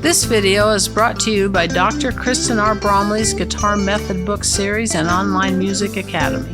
This video is brought to you by Dr. Kristen R. Bromley's Guitar Method Book Series and Online Music Academy.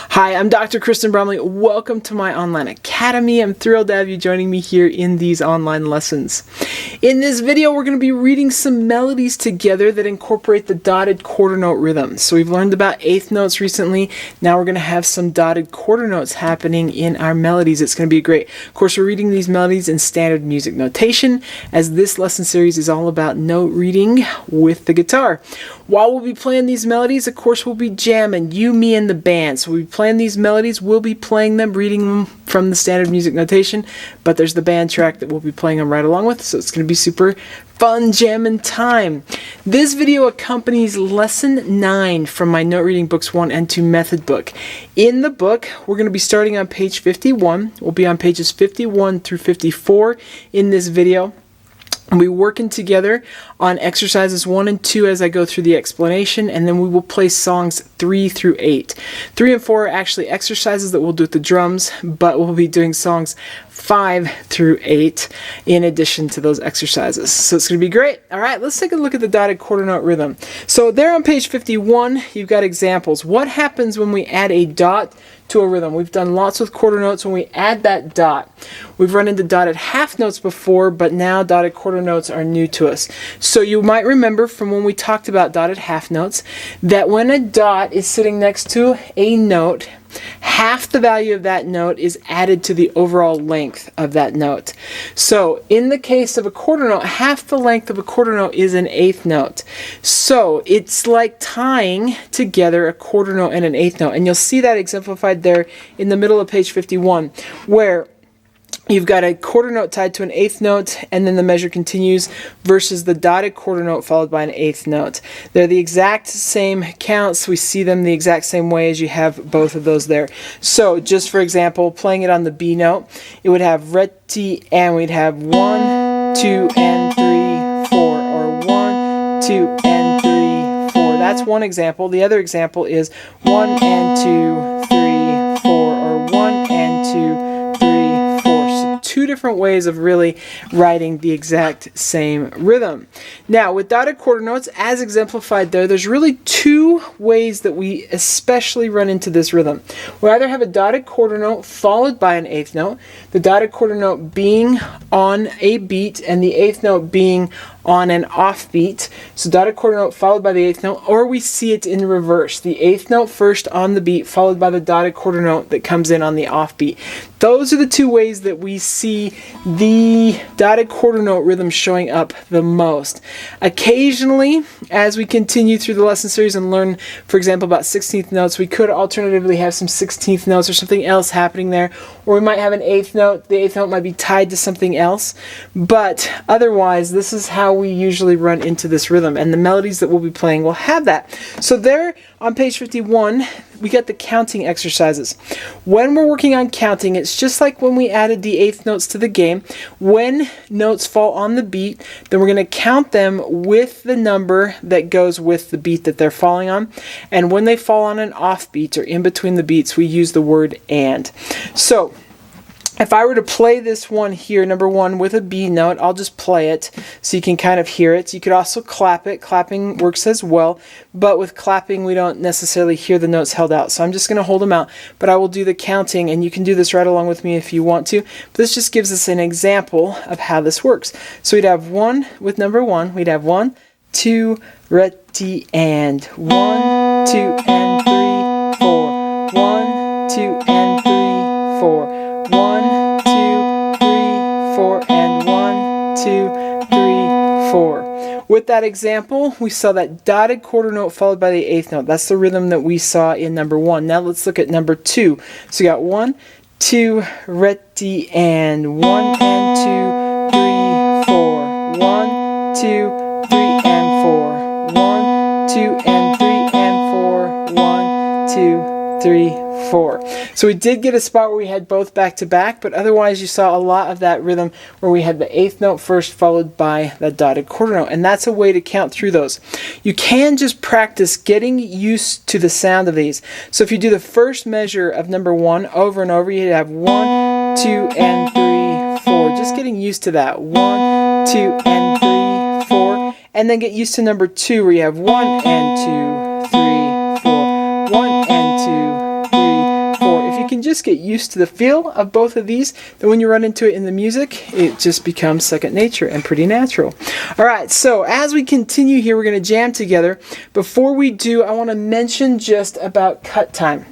Hi, I'm Dr. Kristen Bromley. Welcome to my online academy. I'm thrilled to have you joining me here in these online lessons. In this video, we're going to be reading some melodies together that incorporate the dotted quarter note rhythm. So we've learned about eighth notes recently. Now we're going to have some dotted quarter notes happening in our melodies. It's going to be great. Of course, we're reading these melodies in standard music notation, as this lesson series is all about note reading with the guitar. While we'll be playing these melodies, of course, we'll be jamming, you, me, and the band. So we'll be playing these melodies, we'll be playing them, reading them from the standard music notation, but there's the band track that we'll be playing them right along with, so it's going to be super fun jamming time. This video accompanies lesson 9 from my note reading books 1 and 2 method book. In the book, we're going to be starting on page 51. We'll be on pages 51 through 54 in this video. We'll be working together on exercises 1 and 2 as I go through the explanation, and then we will play songs 3 through 8. 3 and 4 are actually exercises that we'll do with the drums, but we'll be doing songs 5 through 8 in addition to those exercises. So it's going to be great. All right, let's take a look at the dotted quarter note rhythm. So there on page 51, you've got examples. What happens when we add a dot to a rhythm? We've done lots with quarter notes. When we add that dot, we've run into dotted half notes before, but now dotted quarter notes are new to us. So you might remember from when we talked about dotted half notes that when a dot is sitting next to a note, half the value of that note is added to the overall length of that note. So in the case of a quarter note, half the length of a quarter note is an eighth note. So it's like tying together a quarter note and an eighth note. And you'll see that exemplified there in the middle of page 51, where you've got a quarter note tied to an eighth note, and then the measure continues, versus the dotted quarter note followed by an eighth note. They're the exact same counts. We see them the exact same way as you have both of those there. So just for example, playing it on the B note, it would have re-ti, and we'd have 1, 2, and 3, 4, or 1, 2, and 3, 4. That's one example. The other example is 1 and 2, 3, 4, or 1 and 2, 2 different ways of really writing the exact same rhythm. Now, with dotted quarter notes, as exemplified there, there's really 2 ways that we especially run into this rhythm. We either have a dotted quarter note followed by an eighth note, the dotted quarter note being on a beat and the eighth note being on an off beat. So dotted quarter note followed by the eighth note, or we see it in reverse. The eighth note first on the beat followed by the dotted quarter note that comes in on the off beat. Those are the 2 ways that we see the dotted quarter note rhythm showing up the most. Occasionally, as we continue through the lesson series and learn, for example, about 16th notes, we could alternatively have some 16th notes or something else happening there, or we might have an eighth note. The eighth note might be tied to something else, but otherwise, this is how we usually run into this rhythm, and the melodies that we'll be playing will have that. So there on page 51, we got the counting exercises. When we're working on counting, it's just like when we added the eighth notes to the game. When notes fall on the beat, then we're going to count them with the number that goes with the beat that they're falling on. And when they fall on an off beat or in between the beats, we use the word and. So if I were to play this one here, number 1, with a B note, I'll just play it so you can kind of hear it. You could also clap it. Clapping works as well, but with clapping, we don't necessarily hear the notes held out. So I'm just going to hold them out, but I will do the counting, and you can do this right along with me if you want to. But this just gives us an example of how this works. So we'd have 1 with number 1. We'd have 1, 2, re-ti, and 1, 2, and 3, 4. 1, 2, and 3, 4. 1, 2, 3, 4, and 1, 2, 3, 4. With that example, we saw that dotted quarter note followed by the eighth note. That's the rhythm that we saw in number 1. Now let's look at number 2. So we got 1, 2, re-ti, and 1 and 2, 3, 4. 1, 2, 3, and 4. 1, 2, and 3, and 4. 1, 2, 3, 4. So we did get a spot where we had both back to back, but otherwise you saw a lot of that rhythm where we had the eighth note first followed by the dotted quarter note, and that's a way to count through those. You can just practice getting used to the sound of these. So if you do the first measure of number 1 over and over, you'd have 1, 2, and 3, 4. Just getting used to that. 1, 2 and 3, 4, and then get used to number 2 where you have 1 and 2, 3, 4, 1 and 2, 3, 4. If you can just get used to the feel of both of these, then when you run into it in the music, it just becomes second nature and pretty natural. All right, so as we continue here, we're going to jam together. Before we do, I want to mention just about cut time.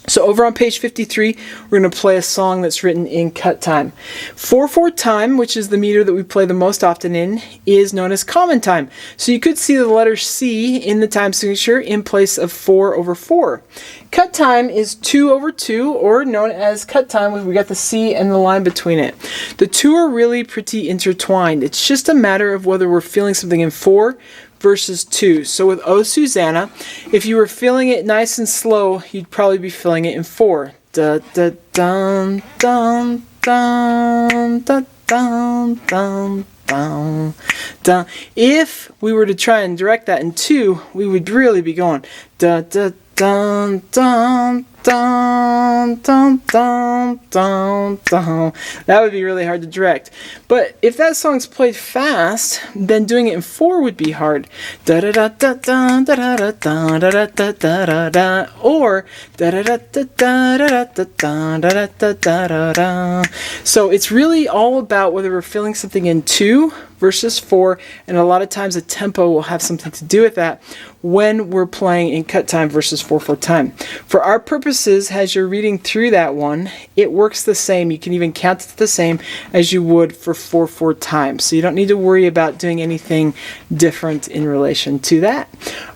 So over on page 53, we're going to play a song that's written in cut time. 4/4 time, which is the meter that we play the most often in, is known as common time. So you could see the letter C in the time signature in place of 4/4. Cut time is 2/2, or known as cut time, where we got the C and the line between it. The two are really pretty intertwined. It's just a matter of whether we're feeling something in 4 versus 2. So with Oh Susanna, if you were feeling it nice and slow, you'd probably be feeling it in 4. Da da dum dum dum da dum dum dum dum. If we were to try and direct that in 2, we would really be going da da dum dum dum dum dum dum dum. That would be really hard to direct. But if that song's played fast, then doing it in 4 would be hard. Da da da da da da da da da da da da da, or da da da da da da da da da da da da. So it's really all about whether we're feeling something in 2 versus 4, and a lot of times the tempo will have something to do with that when we're playing in cut time versus 4/4 time. For our purposes, as you're reading through that one, it works the same. You can even count it the same as you would for 4/4 time. So you don't need to worry about doing anything different in relation to that.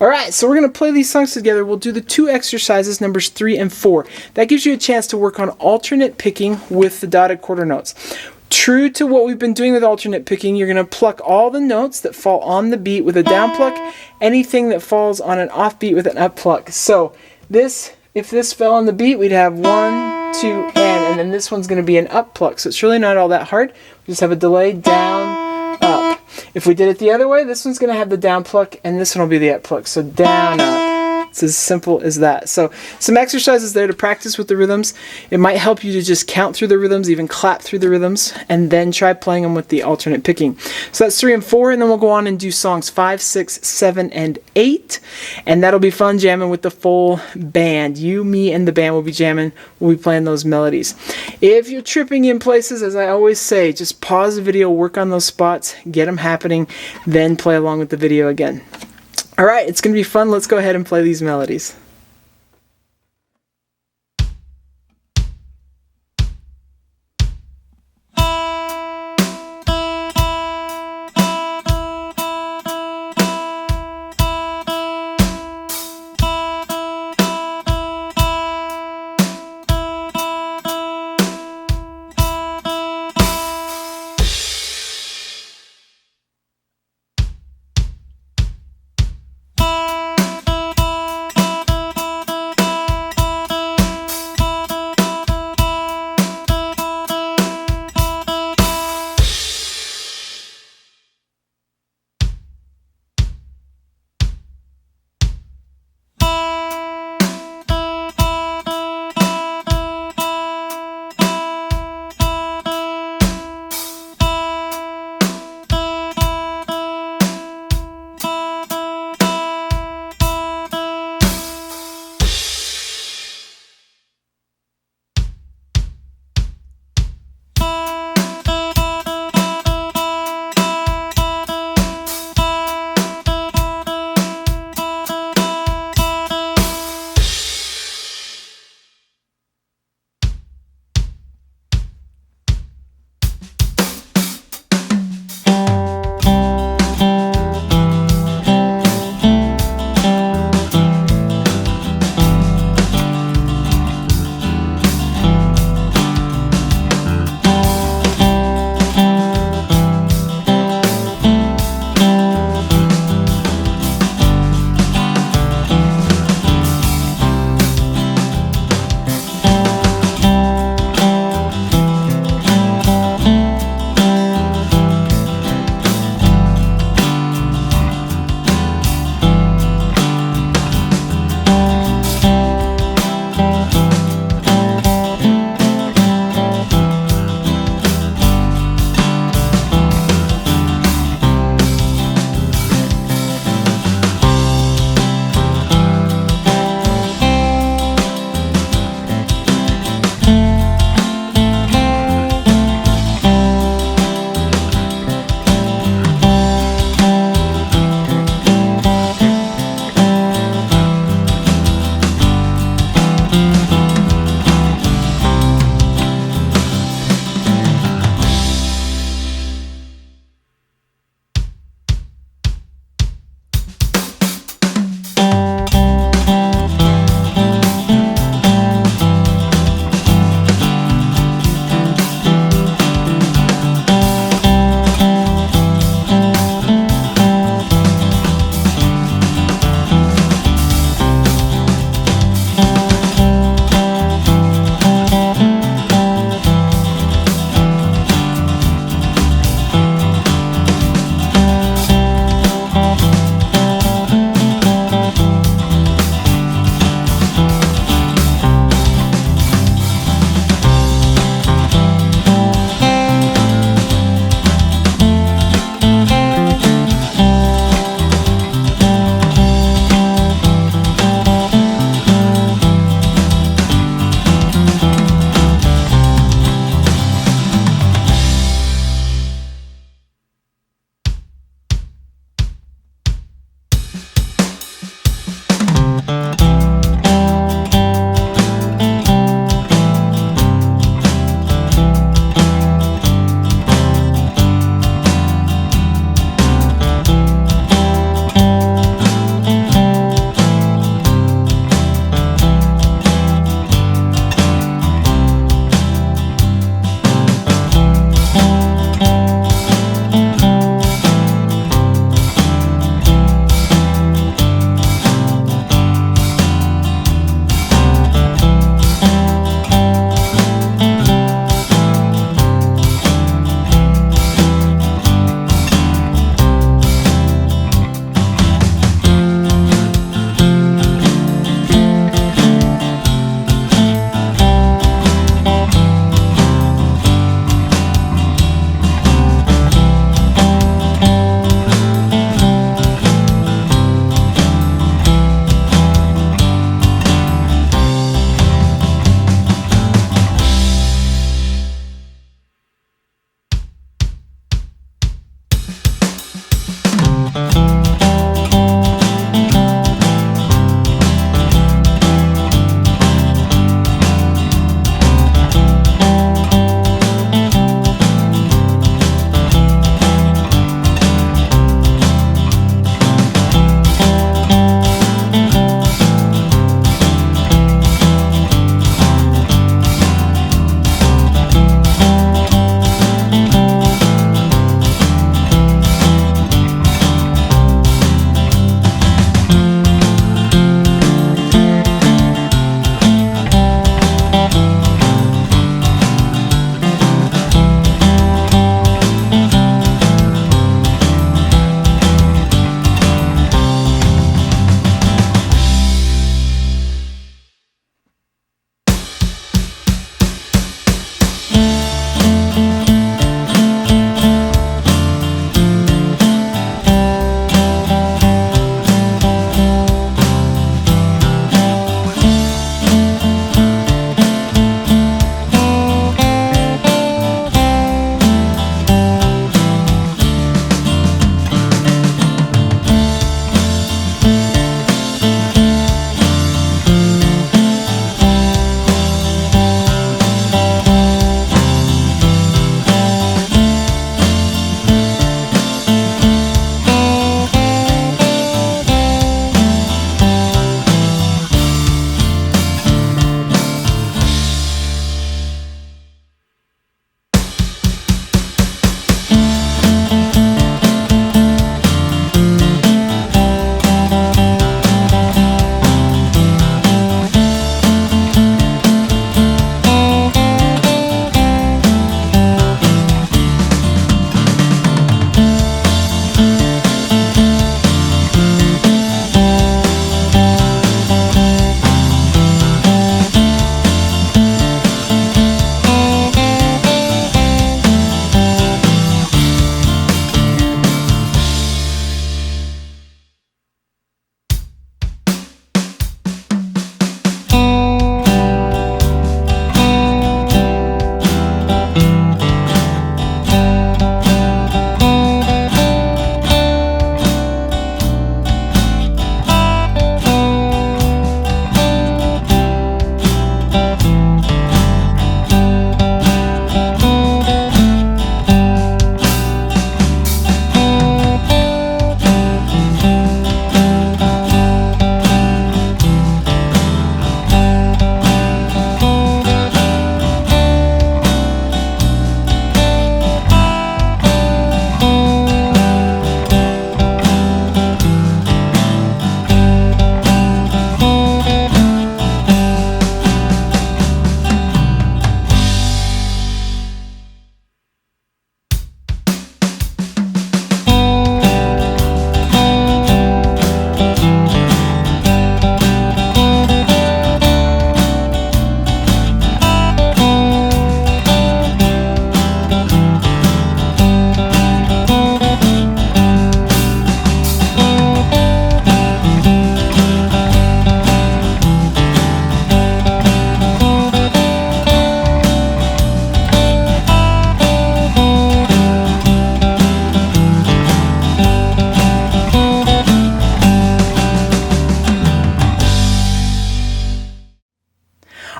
All right, so we're going to play these songs together. We'll do the 2 exercises, numbers 3 and 4. That gives you a chance to work on alternate picking with the dotted quarter notes. True to what we've been doing with alternate picking, you're going to pluck all the notes that fall on the beat with a down pluck, anything that falls on an off beat with an up pluck. So if this fell on the beat, we'd have 1, 2, and then this one's going to be an up pluck. So it's really not all that hard. We just have a delay, down, up. If we did it the other way, this one's going to have the down pluck, and this one will be the up pluck. So down, up. It's as simple as that. So some exercises there to practice with the rhythms. It might help you to just count through the rhythms, even clap through the rhythms, and then try playing them with the alternate picking. So that's 3 and 4, and then we'll go on and do songs 5, 6, 7, and 8. And that'll be fun jamming with the full band. You, me, and the band will be jamming. We'll be playing those melodies. If you're tripping in places, as I always say, just pause the video, work on those spots, get them happening, then play along with the video again. All right, it's going to be fun. Let's go ahead and play these melodies.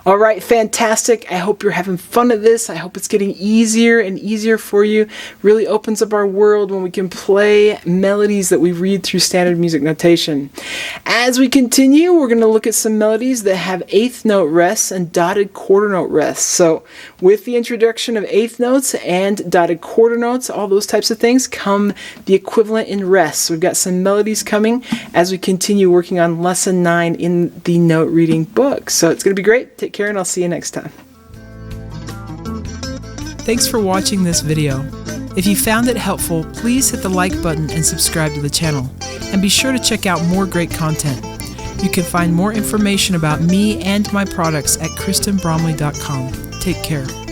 All right, fantastic. I hope you're having fun at this. I hope it's getting easier and easier for you. Really opens up our world when we can play melodies that we read through standard music notation. As we continue, we're going to look at some melodies that have eighth note rests and dotted quarter note rests. So with the introduction of eighth notes and dotted quarter notes, all those types of things, come the equivalent in rests. We've got some melodies coming as we continue working on lesson 9 in the note reading book. So it's going to be great. Take care, and I'll see you next time. Thanks for watching this video. If you found it helpful, please hit the like button and subscribe to the channel. And be sure to check out more great content. You can find more information about me and my products at kristenbromley.com. Take care.